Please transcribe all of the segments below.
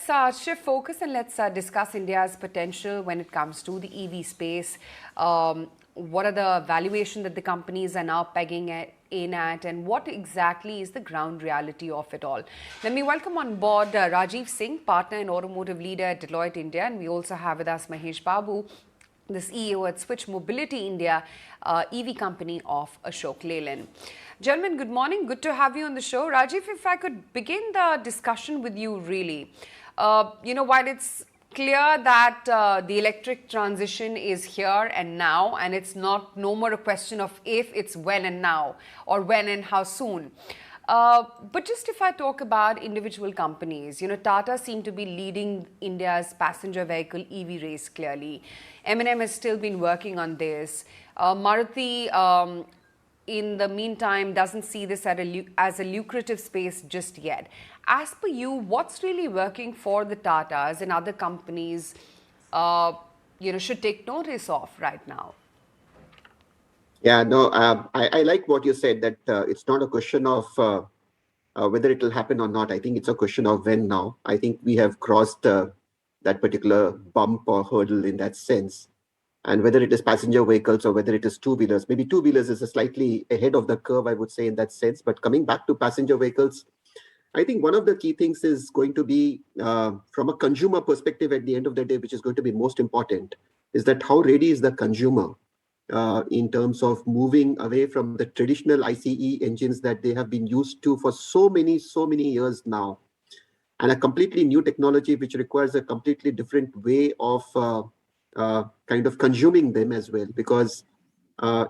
let's shift focus and let's discuss India's potential when it comes to the EV space. What are the valuation that the companies are now pegging in at, and what exactly is the ground reality of it all? Let me welcome on board Rajeev Singh, partner and automotive leader at Deloitte India, and we also have with us Mahesh Babu, the CEO at Switch Mobility India, EV company of Ashok Leyland. Gentlemen, good morning. Good to have you on the show. Rajiv, if I could begin the discussion with you really. While it's clear that the electric transition is here and now, and it's no more a question of if, it's when and now, or when and how soon. But just if I talk about individual companies, Tata seem to be leading India's passenger vehicle EV race clearly. M&M has still been working on this. Maruti, in the meantime, doesn't see this as a lucrative space just yet. As per you, what's really working for the Tatas and other companies, should take notice of right now? Yeah, no, I like what you said, that it's not a question of whether it will happen or not. I think it's a question of when now. I think we have crossed that particular bump or hurdle in that sense. And whether it is passenger vehicles or whether it is two-wheelers, maybe two-wheelers is a slightly ahead of the curve, I would say, in that sense. But coming back to passenger vehicles, I think one of the key things is going to be, from a consumer perspective at the end of the day, which is going to be most important, is that how ready is the consumer in terms of moving away from the traditional ICE engines that they have been used to for so many years now, and a completely new technology which requires a completely different way of kind of consuming them as well. Because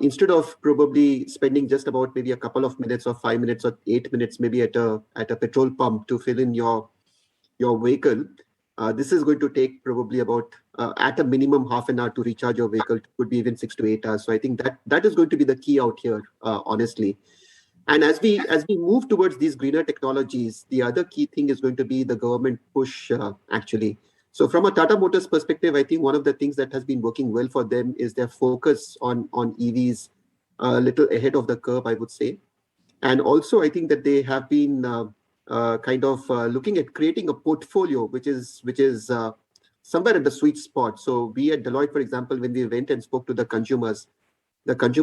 instead of probably spending just about maybe a couple of minutes or 5 minutes or 8 minutes maybe at a petrol pump to fill in your vehicle, this is going to take probably about at a minimum half an hour to recharge your vehicle. It could be even 6 to 8 hours. So I think that is going to be the key out here, honestly. And as we move towards these greener technologies, the other key thing is going to be the government push, actually. So from a Tata Motors perspective, I think one of the things that has been working well for them is their focus on EVs a little ahead of the curve, I would say. And also, I think that they have been looking at creating a portfolio which is somewhere in the sweet spot. So we at Deloitte, for example, when we went and spoke to the consumers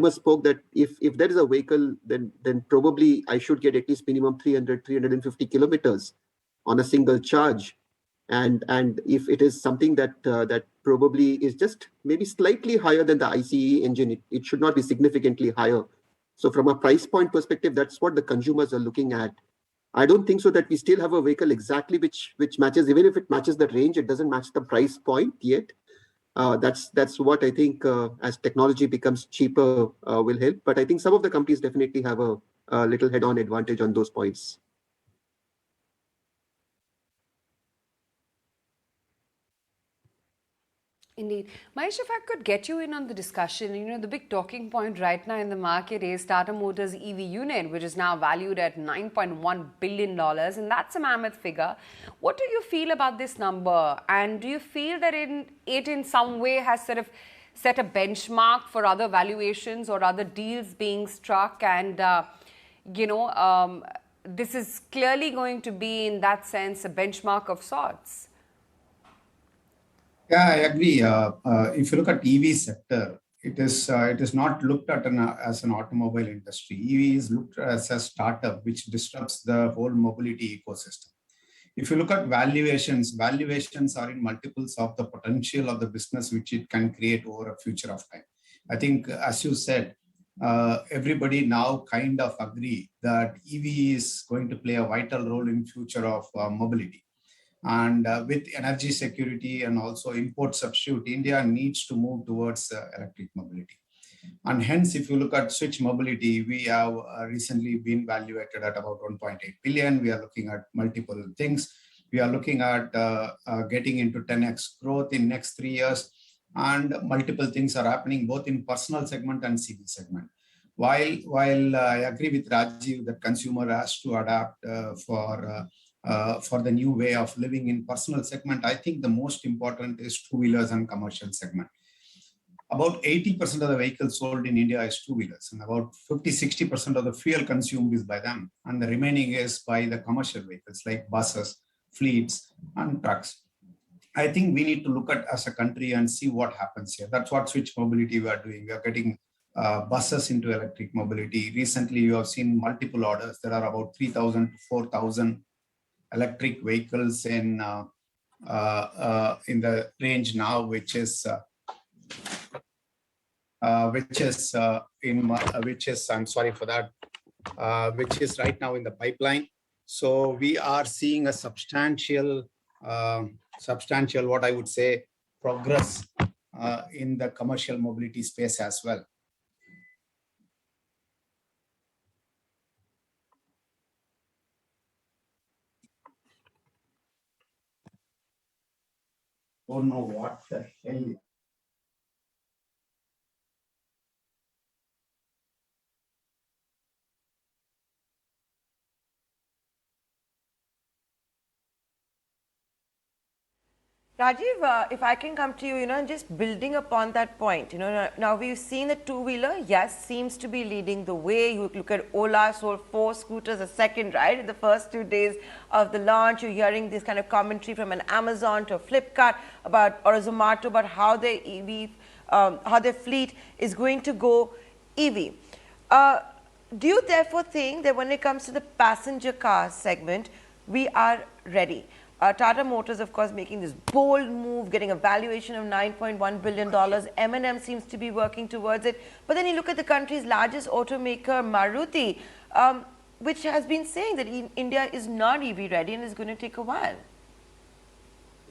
spoke that if there is a vehicle, then probably I should get at least minimum 350 kilometers on a single charge. And if it is something that probably is just maybe slightly higher than the ICE engine, it should not be significantly higher. So from a price point perspective, that's what the consumers are looking at. I don't think so that we still have a vehicle exactly which matches, even if it matches the range, it doesn't match the price point yet. That's what I think as technology becomes cheaper will help. But I think some of the companies definitely have a little head-on advantage on those points. Indeed. Mahesh, if I could get you in on the discussion, the big talking point right now in the market is Tata Motors EV unit, which is now valued at $9.1 billion, and that's a mammoth figure. What do you feel about this number? And do you feel that it in some way has sort of set a benchmark for other valuations or other deals being struck? And, this is clearly going to be, in that sense, a benchmark of sorts. Yeah, I agree. If you look at EV sector, it is not looked at as an automobile industry. EV is looked as a startup which disrupts the whole mobility ecosystem. If you look at valuations are in multiples of the potential of the business which it can create over a future of time. I think, as you said, everybody now kind of agree that EV is going to play a vital role in future of mobility. And with energy security and also import substitute, India needs to move towards electric mobility. And hence, if you look at Switch Mobility, we have recently been valuated at about 1.8 billion. We are looking at multiple things. We are looking at getting into 10x growth in next 3 years. And multiple things are happening both in personal segment and CV segment. While I agree with Rajiv that consumer has to adapt for the new way of living in personal segment, I think the most important is two-wheelers and commercial segment. About 80% of the vehicles sold in India is two-wheelers, and about 50-60% of the fuel consumed is by them, and the remaining is by the commercial vehicles like buses, fleets and trucks. I think we need to look at as a country and see what happens here. That's what Switch Mobility we are doing. We are getting buses into electric mobility. Recently, you have seen multiple orders. There are about 3,000 to 4,000 electric vehicles in the range now, which is I'm sorry for that, which is right now in the pipeline. So we are seeing a substantial, what I would say, progress in the commercial mobility space as well. Oh no, what the hell? Rajiv, if I can come to you, and just building upon that point, now we've seen the two-wheeler, yes, seems to be leading the way. You look at Ola, sold 4 scooters a second, right? In the first 2 days of the launch, you're hearing this kind of commentary from an Amazon to a Flipkart or a Zomato about how their EV, how their fleet is going to go EV. Do you therefore think that when it comes to the passenger car segment, we are ready? Tata Motors, of course, making this bold move, getting a valuation of $9.1 billion. M&M seems to be working towards it. But then you look at the country's largest automaker, Maruti, which has been saying that India is not EV ready and is going to take a while.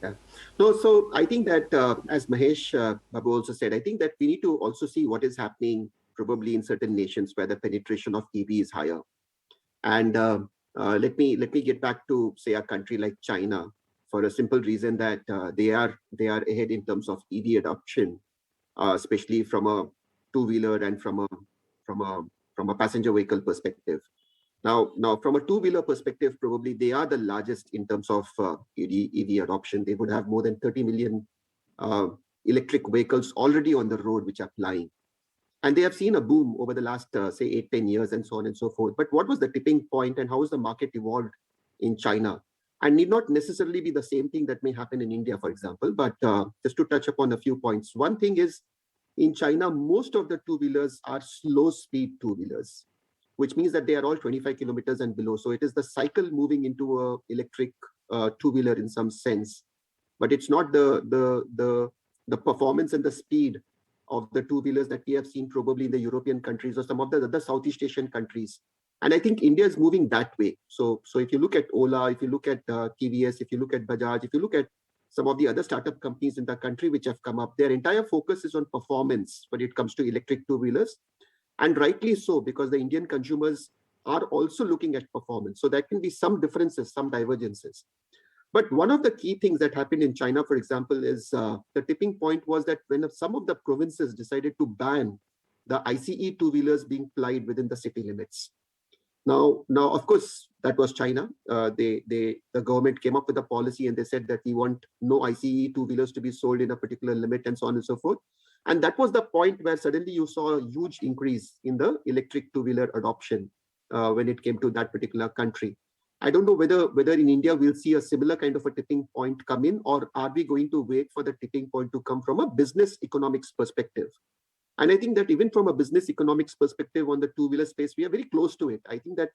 Yeah. No, so I think that, as Mahesh Babu also said, I think that we need to also see what is happening probably in certain nations where the penetration of EV is higher. And let me get back to, say, a country like China, for a simple reason that they are ahead in terms of EV adoption, especially from a two-wheeler and from a passenger vehicle perspective. Now, from a two-wheeler perspective, probably they are the largest in terms of EV adoption. They would have more than 30 million electric vehicles already on the road which are flying. And they have seen a boom over the last, say, 8-10 years and so on and so forth. But what was the tipping point and how has the market evolved in China? And need not necessarily be the same thing that may happen in India, for example. But just to touch upon a few points. One thing is, in China, most of the two-wheelers are slow-speed two-wheelers, which means that they are all 25 kilometers and below. So it is the cycle moving into a electric two-wheeler in some sense. But it's not the performance and the speed of the two-wheelers that we have seen probably in the European countries or some of the other Southeast Asian countries. And I think India is moving that way. So if you look at Ola, if you look at TVS, if you look at Bajaj, if you look at some of the other startup companies in the country which have come up, their entire focus is on performance when it comes to electric two-wheelers. And rightly so, because the Indian consumers are also looking at performance. So there can be some differences, some divergences. But one of the key things that happened in China, for example, is the tipping point was that when some of the provinces decided to ban the ICE two-wheelers being plied within the city limits. Now, of course, that was China. The government came up with a policy and they said that we want no ICE two-wheelers to be sold in a particular limit and so on and so forth. And that was the point where suddenly you saw a huge increase in the electric two-wheeler adoption when it came to that particular country. I don't know whether in India we'll see a similar kind of a tipping point come in, or are we going to wait for the tipping point to come from a business economics perspective? And I think that even from a business economics perspective on the two-wheeler space, we are very close to it. I think that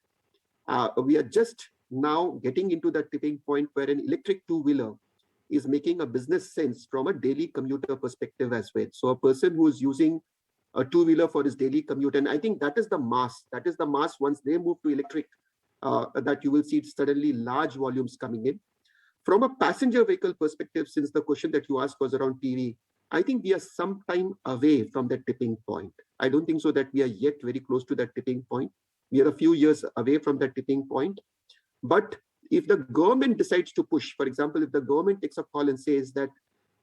we are just now getting into that tipping point where an electric two-wheeler is making a business sense from a daily commuter perspective as well. So a person who is using a two-wheeler for his daily commute, and I think that is the mass. That is the mass once they move to electric, that you will see suddenly large volumes coming in. From a passenger vehicle perspective, since the question that you asked was around PV, I think we are some time away from that tipping point. I don't think so that we are yet very close to that tipping point. We are a few years away from that tipping point. But if the government decides to push, for example, if the government takes a call and says that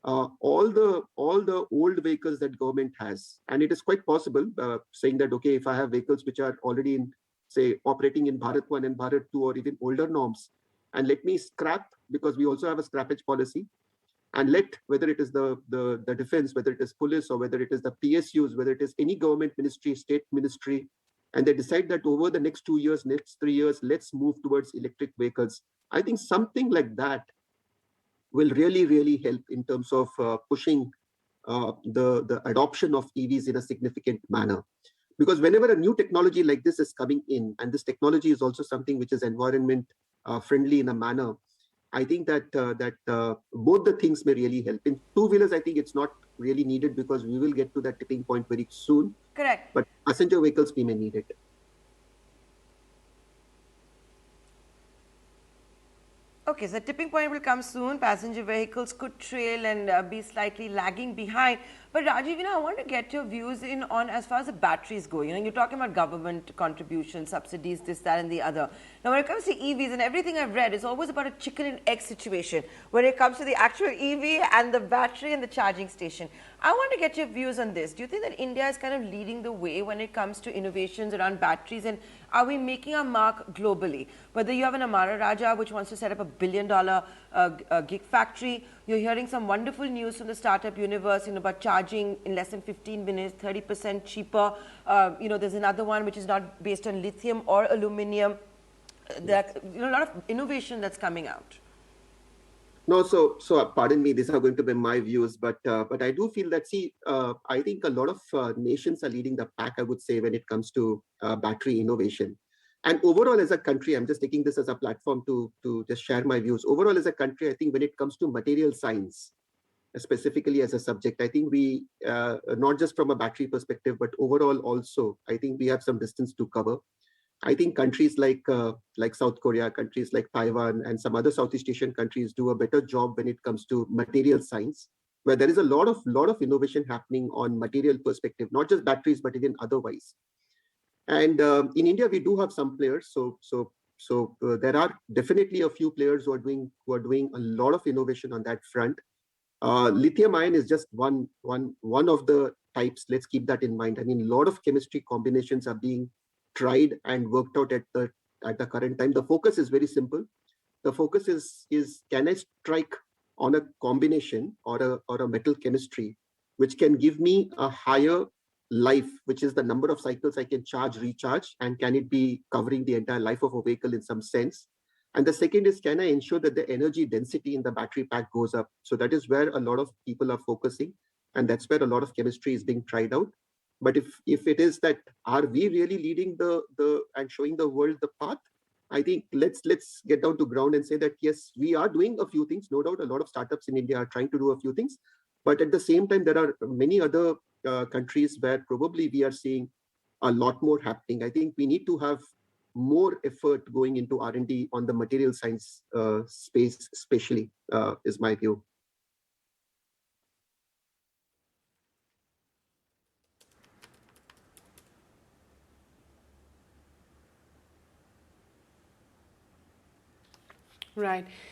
all the old vehicles that government has, and it is quite possible, saying that, okay, if I have vehicles which are already in, say, operating in Bharat 1 and Bharat 2 or even older norms, and let me scrap, because we also have a scrappage policy, and let, whether it is the defense, whether it is police, or whether it is the PSUs, whether it is any government ministry, state ministry, and they decide that over the next 2 years, next 3 years, let's move towards electric vehicles. I think something like that will really, really help in terms of pushing the adoption of EVs in a significant manner. Because whenever a new technology like this is coming in, and this technology is also something which is environment friendly in a manner, I think that both the things may really help. In two-wheelers, I think it's not really needed because we will get to that tipping point very soon. Correct. But passenger vehicles, we may need it. Okay, so the tipping point will come soon. Passenger vehicles could trail and be slightly lagging behind. But Rajiv, I want to get your views in on as far as the batteries go. You're talking about government contributions, subsidies, this, that, and the other. Now, when it comes to EVs and everything I've read, it's always about a chicken and egg situation when it comes to the actual EV and the battery and the charging station. I want to get your views on this. Do you think that India is kind of leading the way when it comes to innovations around batteries, and are we making our mark globally? Whether you have an Amara Raja, which wants to set up a $1 billion gig factory, you're hearing some wonderful news from the startup universe about charging in less than 15 minutes, 30% cheaper. There's another one which is not based on lithium or aluminum. There are a lot of innovation that's coming out. No, so pardon me, these are going to be my views, but I do feel that, see, I think a lot of nations are leading the pack, I would say, when it comes to battery innovation. And overall, as a country, I'm just taking this as a platform to just share my views. Overall, as a country, I think when it comes to material science, specifically as a subject, I think we, not just from a battery perspective, but overall also, I think we have some distance to cover. I think countries like South Korea, countries like Taiwan, and some other Southeast Asian countries do a better job when it comes to material science, where there is a lot of innovation happening on material perspective, not just batteries, but even otherwise. And in India, we do have some players. So there are definitely a few players who are doing a lot of innovation on that front. Lithium ion is just one of the types. Let's keep that in mind. I mean, a lot of chemistry combinations are being tried and worked out at the current time. The focus is very simple. The focus is can I strike on a combination or a metal chemistry which can give me a higher life, which is the number of cycles I can charge, recharge, and can it be covering the entire life of a vehicle in some sense? And the second is, can I ensure that the energy density in the battery pack goes up? So that is where a lot of people are focusing, and that's where a lot of chemistry is being tried out. But if it is that, are we really leading the and showing the world the path? I think let's get down to ground and say that yes, we are doing a few things. No doubt, a lot of startups in India are trying to do a few things, but at the same time, there are many other countries where probably we are seeing a lot more happening. I think we need to have more effort going into R&D on the material science space, especially, is my view. Right.